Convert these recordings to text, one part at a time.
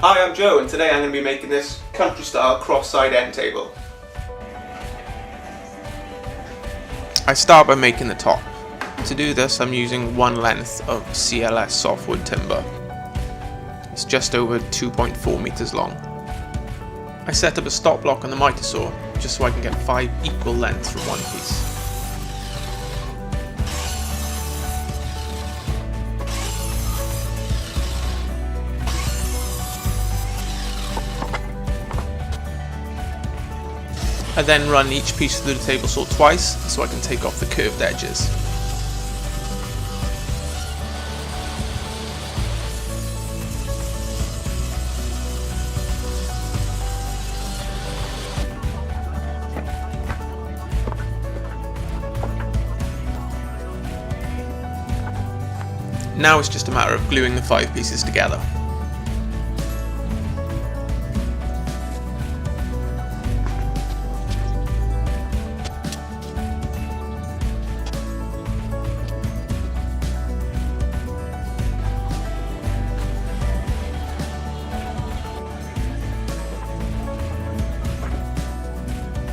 Hi, I'm Joe, and today I'm going to be making this country-style cross-side end table. I start by making the top. To do this, I'm using one length of CLS softwood timber. It's just over 2.4 meters long. I set up a stop block on the miter saw just so I can get 5 equal lengths from one piece. I then run each piece through the table saw twice so I can take off the curved edges. Now it's just a matter of gluing the 5 pieces together.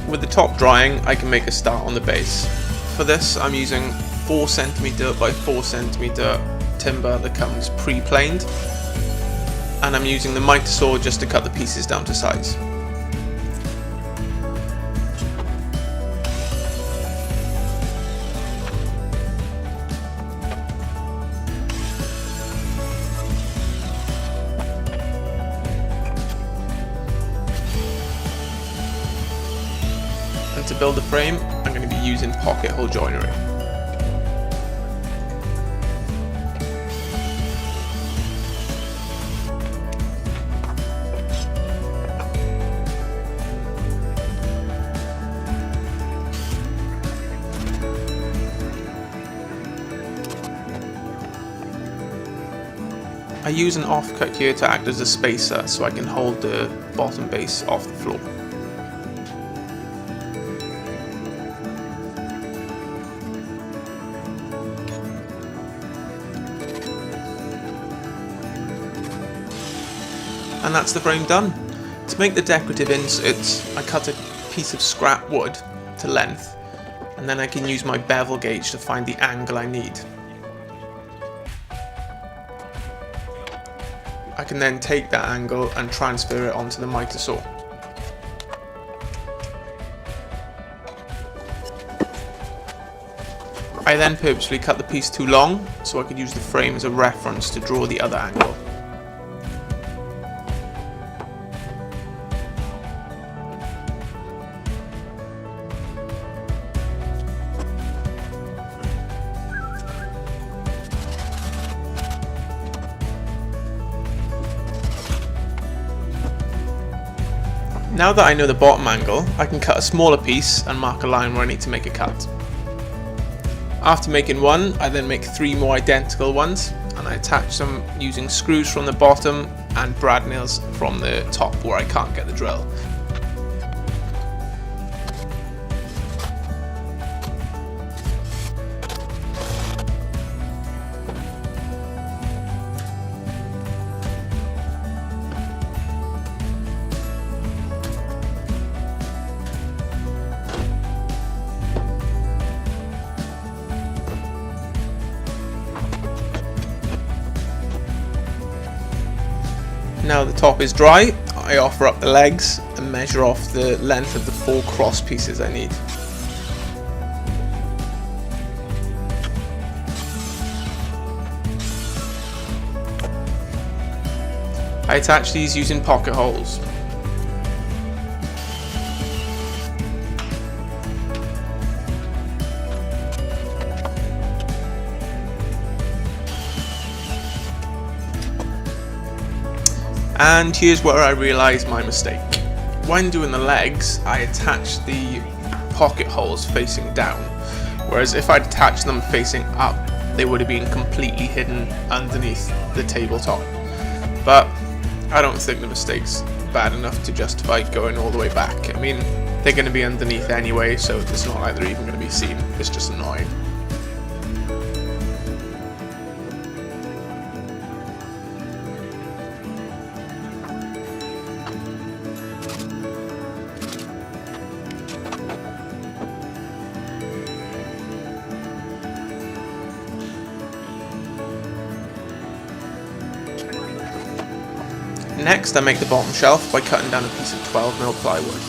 With the top drying, I can make a start on the base. For this, I'm using 4cm by 4cm timber that comes pre-planed, and I'm using the miter saw just to cut the pieces down to size. And to build the frame, I'm going to be using pocket hole joinery. I use an offcut here to act as a spacer so I can hold the bottom base off the floor. And that's the frame done. To make the decorative inserts, I cut a piece of scrap wood to length, and then I can use my bevel gauge to find the angle I need. I can then take that angle and transfer it onto the miter saw. I then purposely cut the piece too long so I could use the frame as a reference to draw the other angle. Now that I know the bottom angle, I can cut a smaller piece and mark a line where I need to make a cut. After making one, I then make 3 more identical ones, and I attach them using screws from the bottom and brad nails from the top where I can't get the drill. Now the top is dry, I offer up the legs and measure off the length of the 4 cross pieces I need. I attach these using pocket holes. And here's where I realised my mistake. When doing the legs, I attached the pocket holes facing down, whereas if I'd attached them facing up, they would have been completely hidden underneath the tabletop. But I don't think the mistake's bad enough to justify going all the way back. I mean, they're going to be underneath anyway, so it's not like they're even going to be seen. It's just annoying. Next, I make the bottom shelf by cutting down a piece of 12mm plywood.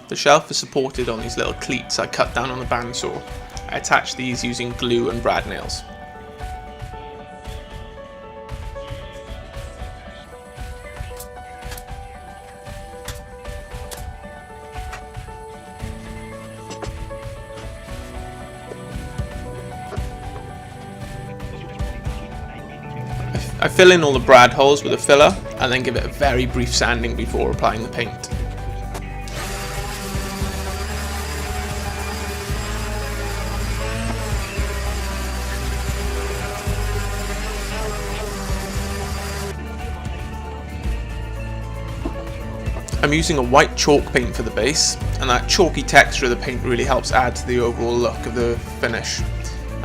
The shelf is supported on these little cleats I cut down on the bandsaw. I attach these using glue and brad nails. I fill in all the brad holes with a filler and then give it a very brief sanding before applying the paint. I'm using a white chalk paint for the base, and that chalky texture of the paint really helps add to the overall look of the finish.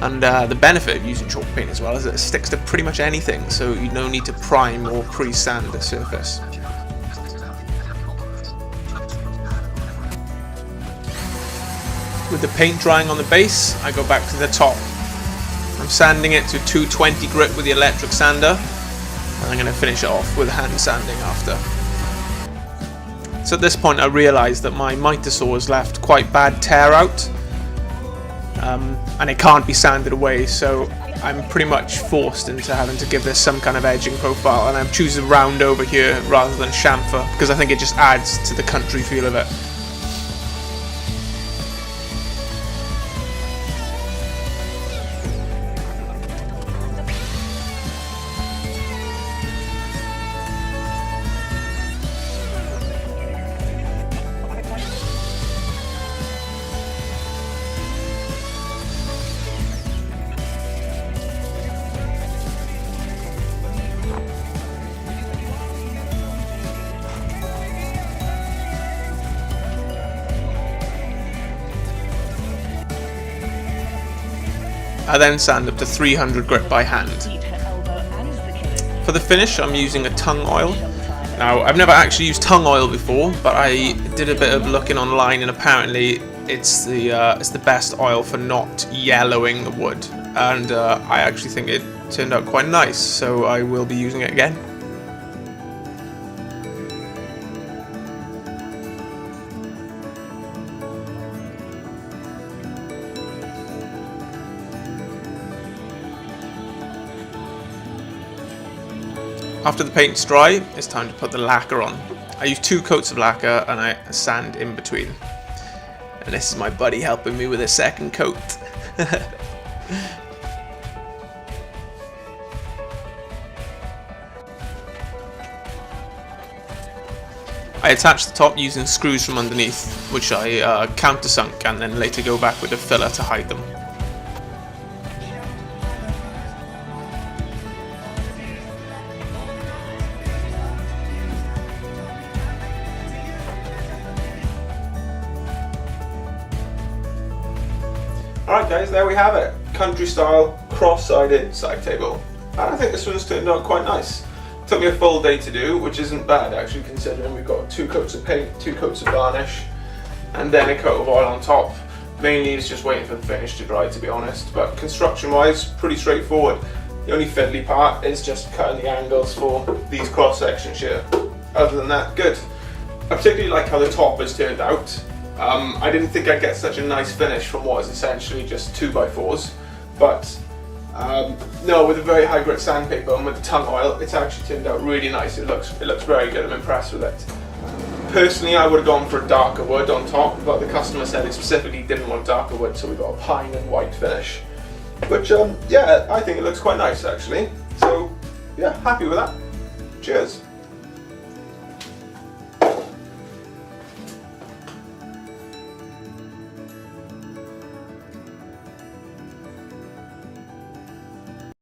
And the benefit of using chalk paint as well is that it sticks to pretty much anything, so you don't need to prime or pre-sand the surface. With the paint drying on the base, I go back to the top. I'm sanding it to 220 grit with the electric sander, and I'm going to finish it off with hand sanding after. So at this point I realised that my miter saw has left quite bad tear out, and it can't be sanded away, so I'm pretty much forced into having to give this some kind of edging profile, and I'm choosing round over here rather than chamfer because I think it just adds to the country feel of it. I then sand up to 300 grit by hand. For the finish I'm using a tung oil. Now I've never actually used tung oil before, but I did a bit of looking online and apparently it's the best oil for not yellowing the wood, and I actually think it turned out quite nice, so I will be using it again. After the paint's dry, it's time to put the lacquer on. I use 2 coats of lacquer and I sand in between. And this is my buddy helping me with a second coat. I attach the top using screws from underneath, which I countersunk and then later go back with a filler to hide them. Alright guys, there we have it. Country style, cross-sided side table. And I think this one's turned out quite nice. Took me a full day to do, which isn't bad actually, considering we've got 2 coats of paint, 2 coats of varnish, and then a coat of oil on top. Mainly it's just waiting for the finish to dry, to be honest, but construction wise, pretty straightforward. The only fiddly part is just cutting the angles for these cross sections here. Other than that, good. I particularly like how the top has turned out. I didn't think I'd get such a nice finish from what is essentially just 2x4s, but no, with a very high grit sandpaper and with the tung oil, it's actually turned out really nice. It looks very good. I'm impressed with it. Personally, I would have gone for a darker wood on top, but the customer said he specifically didn't want darker wood, so we got a pine and white finish. Which, yeah, I think it looks quite nice actually. So, yeah, happy with that. Cheers.